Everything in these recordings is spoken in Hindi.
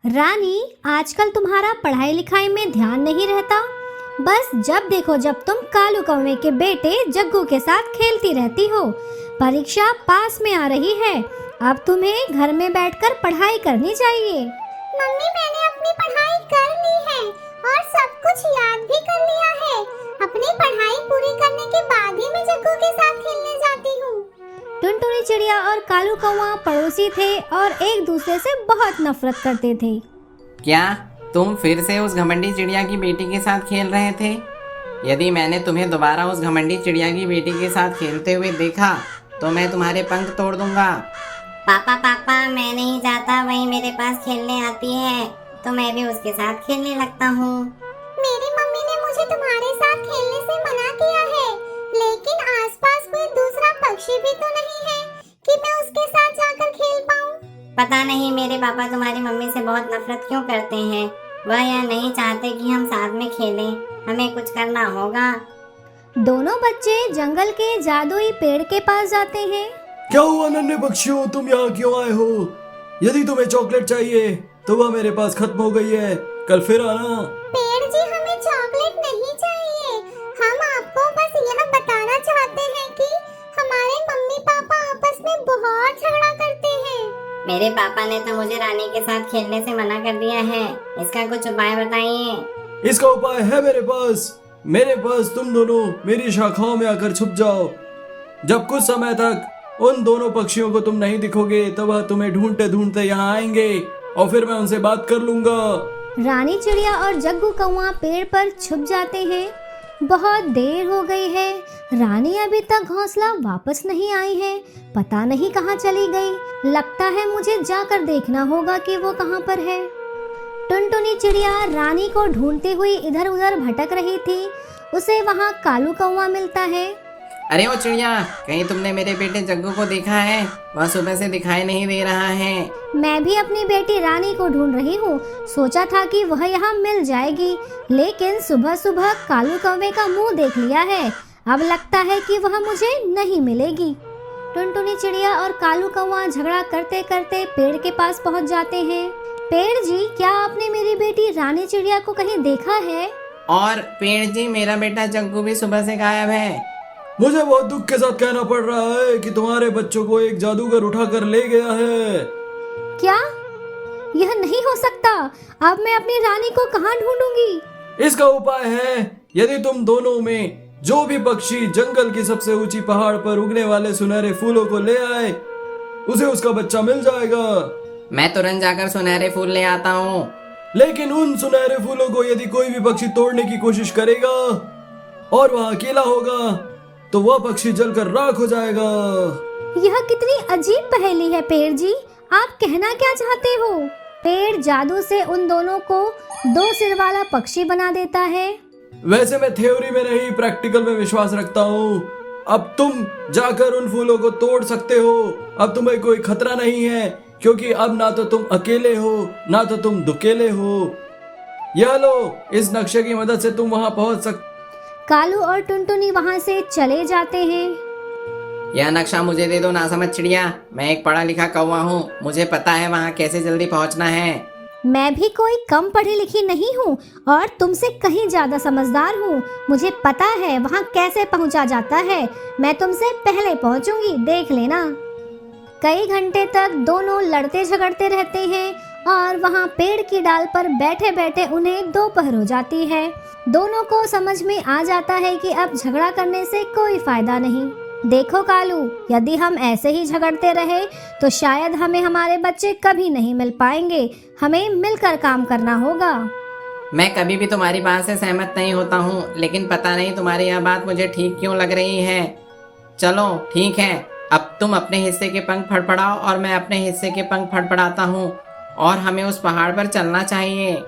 रानी, आजकल तुम्हारा पढ़ाई लिखाई में ध्यान नहीं रहता। बस जब देखो जब तुम कालू कौवे के बेटे जग्गू के साथ खेलती रहती हो। परीक्षा पास में आ रही है, अब तुम्हें घर में बैठकर पढ़ाई करनी चाहिए। मम्मी, मैंने अपनी पढ़ाई कर ली है और सब कुछ याद भी कर लिया है। अपनी पढ़ाई पूरी करने के बाद ही मैं जग्गू के साथ खेलने जाती हूँ। टुनटुनी चिड़िया और कालू कौवा पड़ोसी थे और एक दूसरे से बहुत नफरत करते थे। क्या तुम फिर से उस घमंडी चिड़िया की बेटी के साथ खेल रहे थे? यदि मैंने तुम्हें दोबारा उस घमंडी चिड़िया की बेटी के साथ खेलते हुए देखा तो मैं तुम्हारे पंख तोड़ दूंगा। पापा, मैं नहीं चाहता। वही मेरे पास खेलने आती है तो मैं भी उसके साथ खेलने लगता हूँ। मेरी मम्मी ने मुझे तुम्हारे साथ खेलने से मना किया है, लेकिन आसपास कोई दूसरा पक्षी भी तो नहीं है कि मैं उसके साथ जाकर खेल पाऊँ। पता नहीं मेरे पापा तुम्हारी मम्मी से बहुत नफरत क्यों करते हैं। वह यह नहीं चाहते कि हम साथ में खेलें। हमें कुछ करना होगा। दोनों बच्चे जंगल के जादुई पेड़ के पास जाते हैं। क्या हुआ नन्हे पक्षियों, तुम यहाँ क्यों आए हो? यदि तुम्हें चॉकलेट चाहिए तो वह मेरे पास खत्म हो गई है, कल फिर आना। पेड़ जी, हमें चॉकलेट नहीं चाहिए। हम आपको बस यह बताना चाहते हैं कि हमारे मम्मी पापा आपस में बहुत झगड़ा करते हैं। मेरे पापा ने तो मुझे रानी के साथ खेलने से मना कर दिया है। इसका कुछ उपाय बताइए। इसका उपाय है मेरे पास तुम दोनों मेरी शाखाओं में आकर छुप जाओ। जब कुछ समय तक उन दोनों पक्षियों को तुम नहीं दिखोगे तब वह तुम्हें ढूंढते ढूंढते यहाँ आएंगे और फिर मैं उनसे बात कर लूंगा। रानी चिड़िया और जग्गू कौवा पेड़ पर छुप जाते हैं। बहुत देर हो गई है, रानी अभी तक घोंसला वापस नहीं आई है। पता नहीं कहाँ चली गई। लगता है मुझे जाकर देखना होगा कि वो कहाँ पर है। टुनटुनी चिड़िया रानी को ढूंढते हुए इधर उधर भटक रही थी। उसे वहाँ कालू कौवा मिलता है। अरे ओ चिड़िया, कहीं तुमने मेरे बेटे जग्गू को देखा है? वह सुबह से दिखाई नहीं दे रहा है। मैं भी अपनी बेटी रानी को ढूंढ रही हूँ। सोचा था कि वह यहाँ मिल जाएगी, लेकिन सुबह सुबह कालू कौवे का मुंह देख लिया है। अब लगता है कि वह मुझे नहीं मिलेगी। टुनटुनी चिड़िया और कालू कौवा झगड़ा करते करते पेड़ के पास पहुँच जाते हैं। पेड़ जी, क्या आपने मेरी बेटी रानी चिड़िया को कहीं देखा है? और पेड़ जी, मेरा बेटा जग्गू भी सुबह से गायब है। मुझे बहुत दुख के साथ कहना पड़ रहा है कि तुम्हारे बच्चों को एक जादूगर उठा कर ले गया है। क्या? यह नहीं हो सकता। अब मैं अपनी रानी को कहाँ ढूंढूंगी? इसका उपाय है, यदि तुम दोनों में जो भी पक्षी जंगल की सबसे ऊंची पहाड़ पर उगने वाले सुनहरे फूलों को ले आए, उसे उसका बच्चा मिल जाएगा। मैं तुरंत जाकर सुनहरे फूल ले आता हूँ। लेकिन उन सुनहरे फूलों को यदि कोई भी पक्षी तोड़ने की कोशिश करेगा और वह अकेला होगा तो वह पक्षी जलकर राख हो जाएगा। यह कितनी अजीब पहेली है पेड़ जी। आप कहना क्या चाहते हो? पेड़ जादू से उन दोनों को दो सिर वाला पक्षी बना देता है। वैसे मैं थ्योरी में नहीं, प्रैक्टिकल में विश्वास रखता हूँ। अब तुम जाकर उन फूलों को तोड़ सकते हो। अब तुम्हें कोई खतरा नहीं है, क्योंकि अब ना तो तुम अकेले हो ना तो तुम दुकेले हो। यह लो, इस नक्शे की मदद से तुम वहां पहुंच सकते। कालू और टुनटुनी वहां से चले जाते हैं। यह नक्शा मुझे दे दो नासमझ चिड़िया। मैं एक पढ़ा लिखा कौवा हूँ, मुझे पता है वहाँ कैसे जल्दी पहुँचना है। मैं भी कोई कम पढ़ी लिखी नहीं हूँ और तुमसे कहीं ज्यादा समझदार हूँ। मुझे पता है वहाँ कैसे पहुँचा जाता है। मैं तुमसे पहले पहुँचूंगी, देख लेना। कई घंटे तक दोनों लड़ते झगड़ते रहते हैं और वहाँ पेड़ की डाल पर बैठे बैठे उन्हें दोपहर हो जाती है। दोनों को समझ में आ जाता है कि अब झगड़ा करने से कोई फायदा नहीं। देखो कालू, यदि हम ऐसे ही झगड़ते रहे तो शायद हमें हमारे बच्चे कभी नहीं मिल पाएंगे। हमें मिलकर काम करना होगा। मैं कभी भी तुम्हारी बात से सहमत नहीं होता हूँ, लेकिन पता नहीं तुम्हारी यह बात मुझे ठीक क्यों लग रही है। चलो ठीक है, अब तुम अपने हिस्से के पंख फड़फड़ाओ और मैं अपने हिस्से के पंख फड़फड़ाता हूँ और हमें उस पहाड़ पर चलना चाहिए।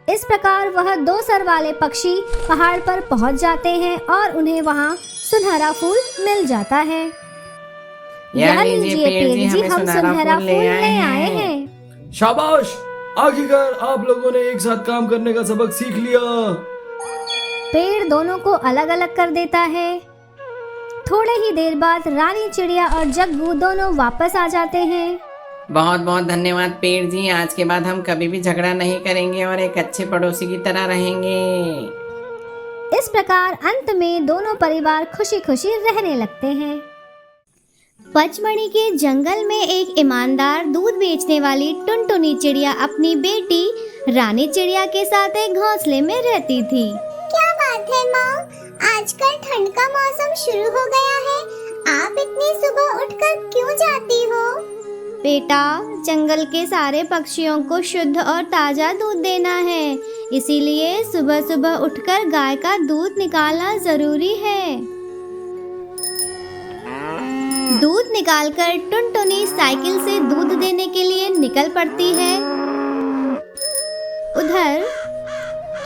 इस प्रकार वह दो सर वाले पक्षी पहाड़ पर पहुंच जाते हैं और उन्हें वहां सुनहरा फूल मिल जाता है। यह लीजिए पेड़ जी, हम सुनहरा फूल ले आए हैं। शाबाश, आखिरकार आप लोगों ने एक साथ काम करने का सबक सीख लिया। पेड़ दोनों को अलग अलग कर देता है। थोड़े ही देर बाद रानी चिड़िया और जग्गू दोनों वापस आ जाते हैं। बहुत बहुत धन्यवाद पेड़ जी। आज के बाद हम कभी भी झगड़ा नहीं करेंगे और एक अच्छे पड़ोसी की तरह रहेंगे। इस प्रकार अंत में दोनों परिवार खुशी खुशी रहने लगते हैं। पचमढ़ी के जंगल में एक ईमानदार दूध बेचने वाली टुनटुनी चिड़िया अपनी बेटी रानी चिड़िया के साथ एक घोंसले में रहती थी। क्या बात है माँ, आजकल ठंड का मौसम शुरू हो गया है, आप इतनी सुबह उठकर क्यों जाती हो? बेटा, जंगल के सारे पक्षियों को शुद्ध और ताजा दूध देना है, इसीलिए सुबह सुबह उठकर गाय का दूध निकालना जरूरी है। दूध निकालकर टुनटुनी साइकिल से दूध देने के लिए निकल पड़ती है। उधर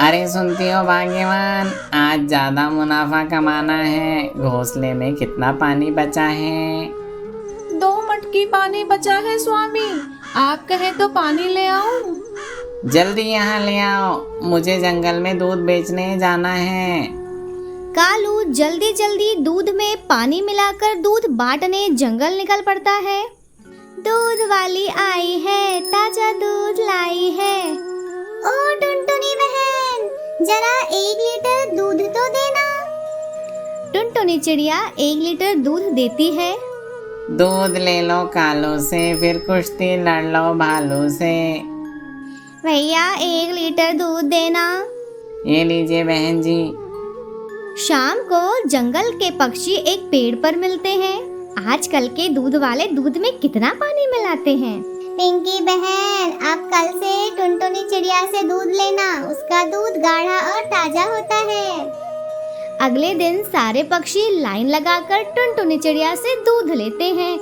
अरे सुनती हो भाग्यवान, आज ज्यादा मुनाफा कमाना है। घोंसले में कितना पानी बचा है? 2 मटकी पानी बचा है स्वामी, आप कहे तो पानी ले आऊं? जल्दी यहाँ ले आओ, मुझे जंगल में दूध बेचने जाना है। कालू जल्दी जल्दी दूध में पानी मिलाकर दूध बांटने जंगल निकल पड़ता है। दूध वाली आई है, ताजा दूध लाई है। ओ टुनटुनी बहन, जरा 1 लीटर दूध तो देना। टुनटुनी चिड़िया 1 लीटर दूध देती है। दूध ले लो कालू से, फिर कुश्ती लड़ लो भालू से। भैया 1 लीटर दूध देना। ये लीजिए बहन जी। शाम को जंगल के पक्षी एक पेड़ पर मिलते हैं। आजकल के दूध वाले दूध में कितना पानी मिलाते हैं। पिंकी बहन, आप कल से टुनटुनी चिड़िया से दूध लेना, उसका दूध गाढ़ा और ताजा होता है। अगले दिन सारे पक्षी लाइन लगाकर टुनटुनी चिड़िया से दूध लेते हैं।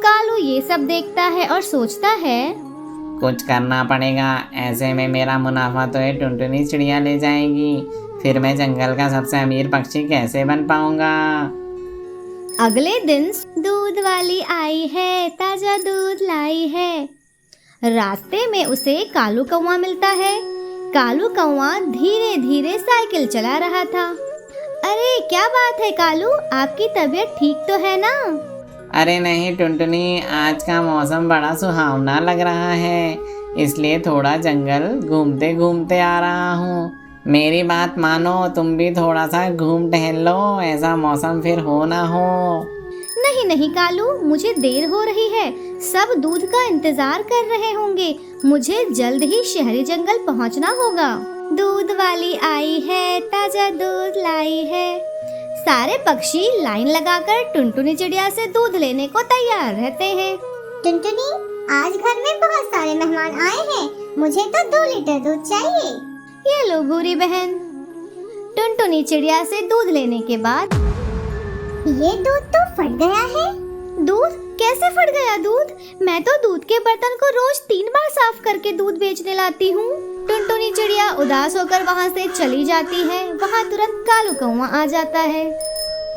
कालू ये सब देखता है और सोचता है, कुछ करना पड़ेगा, ऐसे में मेरा मुनाफा तो ये टुनटुनी चिड़िया ले जाएगी, फिर मैं जंगल का सबसे अमीर पक्षी कैसे बन पाऊंगा। अगले दिन दूध वाली आई है, ताजा दूध लाई है। रास्ते में उसे कालू कौवा मिलता है। कालू कौवा धीरे धीरे साइकिल चला रहा था। अरे क्या बात है कालू, आपकी तबीयत ठीक तो है ना? अरे नहीं टुनटुनी, आज का मौसम बड़ा सुहावना लग रहा है, इसलिए थोड़ा जंगल घूमते घूमते आ रहा हूँ। मेरी बात मानो, तुम भी थोड़ा सा घूम टहल लो, ऐसा मौसम फिर हो ना हो। नहीं नहीं कालू, मुझे देर हो रही है, सब दूध का इंतजार कर रहे होंगे, मुझे जल्द ही शहरी जंगल पहुंचना होगा। दूध वाली आई है, ताजा दूध लाई है। सारे पक्षी लाइन लगाकर टुनटुनी चिड़िया से दूध लेने को तैयार रहते हैं। टुनटुनी, आज घर में बहुत सारे मेहमान आए हैं, मुझे तो 2 लीटर दूध चाहिए। ये लो भूरी बहन। टुनटुनी चिड़िया से दूध लेने के बाद, ये दूध तो फट गया है। दूध कैसे फट गया? दूध, मैं तो दूध के बर्तन को रोज 3 बार साफ करके दूध बेचने लाती हूँ। टुनटुनी चिड़िया उदास होकर वहाँ से चली जाती है। वहाँ तुरंत कालू कौवा आ जाता है।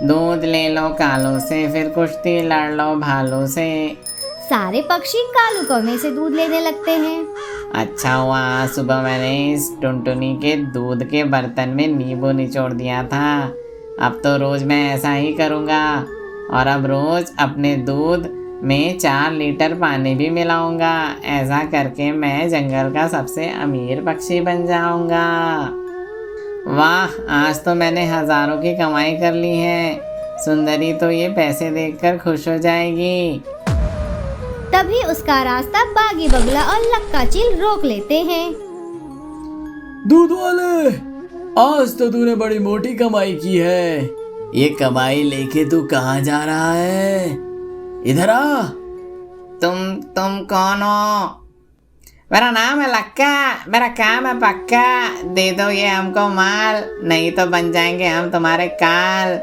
दूध ले लो कालू से, फिर कुश्ती लड़ लो भालू से। सारे पक्षी कालू कौवे से दूध लेने लगते हैं। अच्छा हुआ सुबह मैंने इस टुनटुनी के दूध के बर्तन में नींबू निचोड़ दिया था, अब तो रोज मैं ऐसा ही करूँगा, और अब रोज अपने दूध में 4 लीटर पानी भी मिलाऊंगा। ऐसा करके मैं जंगल का सबसे अमीर पक्षी बन जाऊंगा। वाह, आज तो मैंने हजारों की कमाई कर ली है। सुंदरी तो ये पैसे देखकर खुश हो जाएगी। तभी उसका रास्ता बागी बगुला और लक्का चील रोक लेते हैं। दूध वाले, आज तो तूने बड़ी मोटी कमाई की है। ये कमाई लेके तू कहाँ जा रहा है? इधर आ। तुम कौन हो? मेरा नाम है लक्का, मेरा काम है पक्का। दे दो ये हमको माल, नहीं तो बन जाएंगे हम तुम्हारे काल।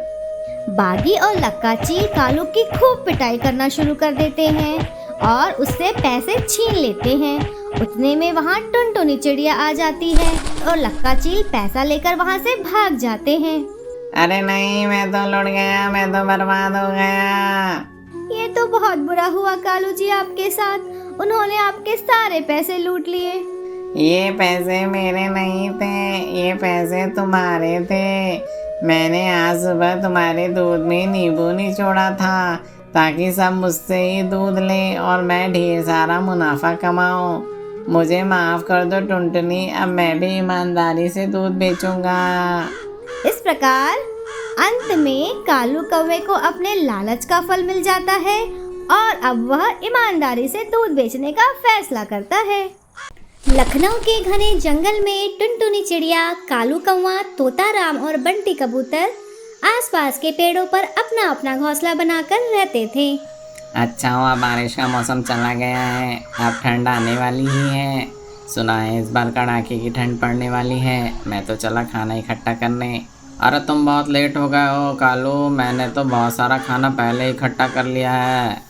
बागी और लक्का चील कालू की खूब पिटाई करना शुरू कर देते हैं और उससे पैसे छीन लेते हैं। उतने में वहाँ टुनटुनी चिड़िया आ जाती है और लक्का चील पैसा लेकर वहाँ से भाग जाते हैं। अरे नहीं, मैं तो लुट गया, मैं तो बर्बाद हो गया। ये तो बहुत बुरा हुआ कालू जी आपके साथ, उन्होंने आपके सारे पैसे लूट लिए। ये पैसे मेरे नहीं थे, ये पैसे तुम्हारे थे। मैंने आज सुबह तुम्हारे दूध में नींबू निचोड़ा था, ताकि सब मुझसे ही दूध लें और मैं ढेर सारा मुनाफा कमाऊं। मुझे माफ़ कर दो टुनटुनी, अब मैं भी ईमानदारी से दूध बेचूंगा। इस प्रकार अंत में कालू कौवे को अपने लालच का फल मिल जाता है और अब वह ईमानदारी से दूध बेचने का फैसला करता है। लखनऊ के घने जंगल में टुनटुनी चिड़िया, कालू कौवा, तोता राम और बंटी कबूतर आसपास के पेड़ों पर अपना अपना घोंसला बनाकर रहते थे। अच्छा हुआ बारिश का मौसम चला गया है, अब ठंड आने वाली ही है। सुना है इस बार कड़ाके की ठंड पड़ने वाली है। मैं तो चला खाना इकट्ठा करने। अरे तुम बहुत लेट हो गए हो कालू, मैंने तो बहुत सारा खाना पहले इकट्ठा कर लिया है।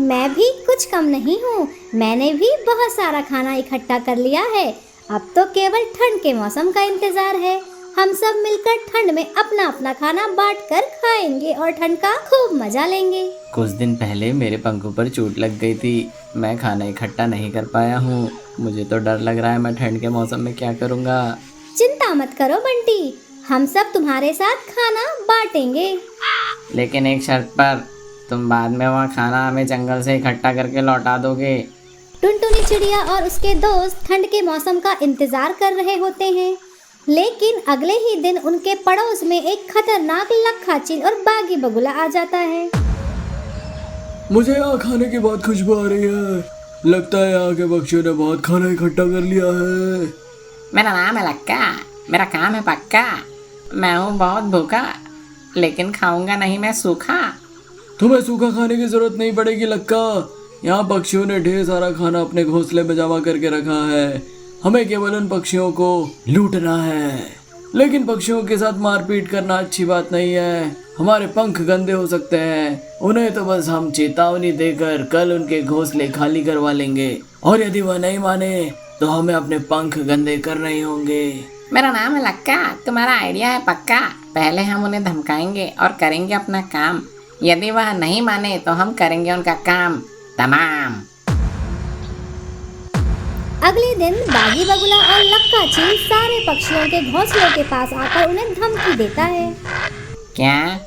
मैं भी कुछ कम नहीं हूँ, मैंने भी बहुत सारा खाना इकट्ठा कर लिया है। अब तो केवल ठंड के मौसम का इंतजार है। हम सब मिलकर ठंड में अपना अपना खाना बांटकर खाएंगे और ठंड का खूब मजा लेंगे। कुछ दिन पहले मेरे पंखों पर चोट लग गई थी, मैं खाना इकट्ठा नहीं कर पाया हूँ। मुझे तो डर लग रहा है मैं ठंड के मौसम में क्या करूँगा। चिंता मत करो बंटी, हम सब तुम्हारे साथ खाना बांटेंगे। लेकिन एक शर्त पर, तुम बाद में वह खाना हमें जंगल से इकट्ठा करके लौटा दोगे। टुनटुनी चिड़िया और उसके दोस्त ठंड के मौसम का इंतजार कर रहे होते हैं, लेकिन अगले ही दिन उनके पड़ोस में एक खतरनाक लक्खा चील और बागी बगुला आ जाता है। मुझे यहाँ खाने की बहुत खुशबू आ रही है, लगता है यहाँ के पक्षियों ने बहुत खाना इकट्ठा कर लिया है। मेरा नाम है लक्का, मेरा काम है पक्का। मैं हूँ बहुत भूखा, लेकिन खाऊंगा नहीं मैं सूखा। तुम्हें सूखा खाने की जरूरत नहीं पड़ेगी लक्का, यहाँ पक्षियों ने ढेर सारा खाना अपने घोंसले में जमा करके रखा है। हमें केवल उन पक्षियों को लूटना है। लेकिन पक्षियों के साथ मारपीट करना अच्छी बात नहीं है, हमारे पंख गंदे हो सकते हैं। उन्हें तो बस हम चेतावनी देकर कल उनके घोंसले खाली करवा लेंगे, और यदि वह नहीं माने तो हमें अपने पंख गंदे करने ही होंगे। मेरा नाम है लक्का, तुम्हारा आइडिया है पक्का। पहले हम उन्हें धमकाएंगे और करेंगे अपना काम। यदि वह नहीं माने तो हम करेंगे उनका काम तमाम। अगले दिन बागी बगुला और लक्का चील सारे पक्षियों के घोंसलों के पास आकर उन्हें धमकी देता है। क्या?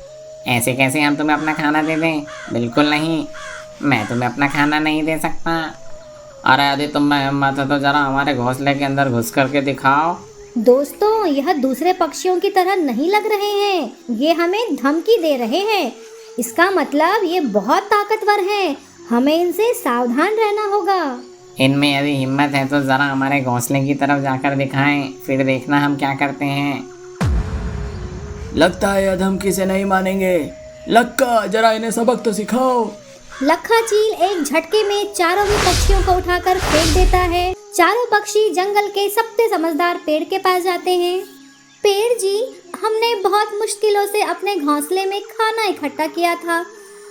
ऐसे कैसे हम तुम्हें अपना खाना दे दें? बिल्कुल नहीं, मैं तुम्हें अपना खाना नहीं दे सकता। अरे यदि तुम में हिम्मत है तो जरा हमारे घोंसले के अंदर घुस करके दिखाओ। दोस्तों, यह दूसरे पक्षियों की तरह नहीं लग रहे हैं, ये हमें धमकी दे रहे हैं। इसका मतलब ये बहुत ताकतवर हैं, हमें इनसे सावधान रहना होगा। इनमें यदि हिम्मत है तो जरा हमारे घोंसले की तरफ जाकर दिखाएं, फिर देखना हम क्या करते हैं। लगता है यह धमकी से नहीं मानेंगे। लक्का, जरा इन्हें सबक तो सिखाओ। लक्खा चील एक झटके में चारों ही पक्षियों को उठाकर फेंक देता है। चारों पक्षी जंगल के सबसे समझदार पेड़ के पास जाते हैं। पेड़ जी, हमने बहुत मुश्किलों से अपने घोंसले में खाना इकट्ठा किया था,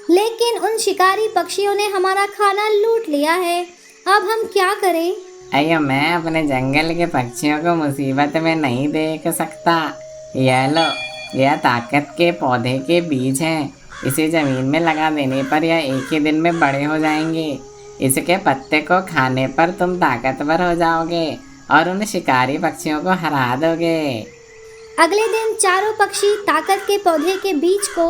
लेकिन उन शिकारी पक्षियों ने हमारा खाना लूट लिया है। अब हम क्या करें? अयो, मैं अपने जंगल के पक्षियों को मुसीबत में नहीं देख सकता। यह लो, यह ताकत के पौधे के बीज हैं। इसे जमीन में लगा देने पर यह एक ही दिन में बड़े हो जाएंगे। इसके पत्ते को खाने पर तुम ताकतवर हो जाओगे और उन शिकारी पक्षियों को हरा दोगे। अगले दिन चारों पक्षी ताकत के पौधे के बीज को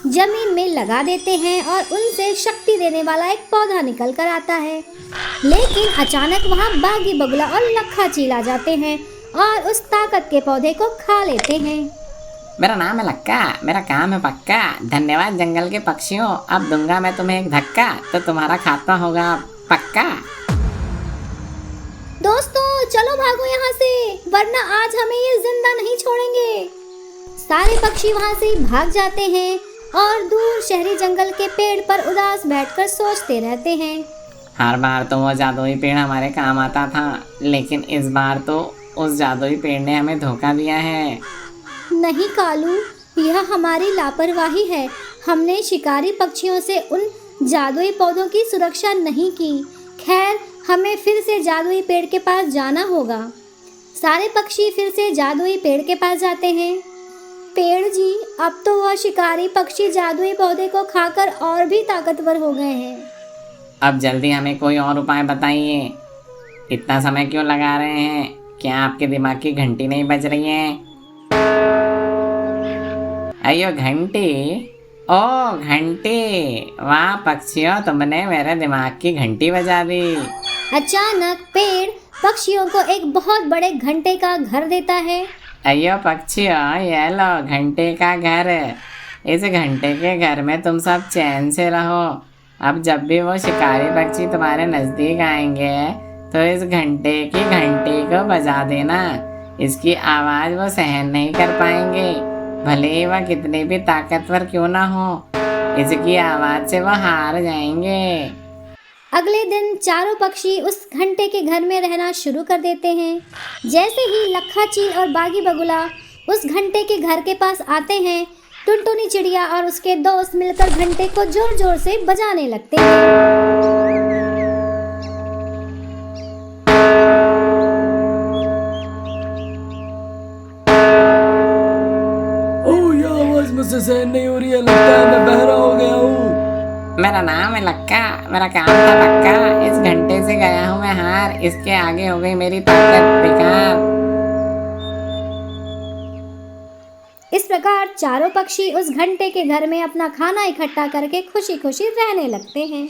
जमीन में लगा देते हैं और उनसे शक्ति देने वाला एक पौधा निकल कर आता है। लेकिन अचानक वहाँ बागी बगुला और लक्खा चील आ जाते हैं और उस ताकत के पौधे को खा लेते हैं। मेरा नाम है लक्का, मेरा काम है पक्का। धन्यवाद जंगल के पक्षियों, अब दूंगा मैं तुम्हें एक धक्का तो तुम्हारा खाता होगा पक्का। दोस्तों, चलो भागो यहाँ से, वरना आज हमें ये जिंदा नहीं छोड़ेंगे। सारे पक्षी वहाँ से भाग जाते हैं और दूर शहरी जंगल के पेड़ पर उदास बैठकर सोचते रहते हैं। हर बार तो वो जादुई पेड़ हमारे काम आता था, लेकिन इस बार तो उस जादुई पेड़ ने हमें धोखा दिया है। नहीं कालू, यह हमारी लापरवाही है। हमने शिकारी पक्षियों से उन जादुई पौधों की सुरक्षा नहीं की। खैर, हमें फिर से जादुई पेड़ के पास जाना होगा। सारे पक्षी फिर से जादुई पेड़ के पास जाते हैं। पेड़ जी, अब तो वह शिकारी पक्षी जादुई पौधे को खाकर और भी ताकतवर हो गए हैं। अब जल्दी हमें कोई और उपाय बताइए। इतना समय क्यों लगा रहे हैं? क्या आपके दिमाग की घंटी नहीं बज रही है? अयो घंटी, ओ घंटी, वाह पक्षियों, तुमने मेरे दिमाग की घंटी बजा दी। अचानक पेड़ पक्षियों को एक बहुत बड़े घंटे का घर देता है। अयो पक्षियों, ये लो घंटे का घर। इस घंटे के घर में तुम सब चैन से रहो। अब जब भी वो शिकारी पक्षी तुम्हारे नजदीक आएंगे तो इस घंटे की घंटी को बजा देना। इसकी आवाज वो सहन नहीं कर पाएंगे, भले ही वह कितने भी ताकतवर क्यों ना हो। इसकी आवाज से वो हार जाएंगे। अगले दिन चारों पक्षी उस घंटे के घर में रहना शुरू कर देते हैं। जैसे ही लखा चील और बागी बगुला उस घंटे के घर के पास आते हैं, टुनटुनी चिड़िया और उसके दोस्त मिलकर घंटे को जोर जोर से बजाने लगते हैं। ओह, ये आवाज मुझसे सहन नहीं हो रही है, लगता है मैं बहरा हो गया हूँ। मेरा नाम है लक्का, मेरा काम था पक्का। इस घंटे से गया हूँ मैं हार, इसके आगे हो गई मेरी ताकत बेकार। इस प्रकार चारों पक्षी उस घंटे के घर में अपना खाना इकट्ठा करके खुशी खुशी रहने लगते हैं।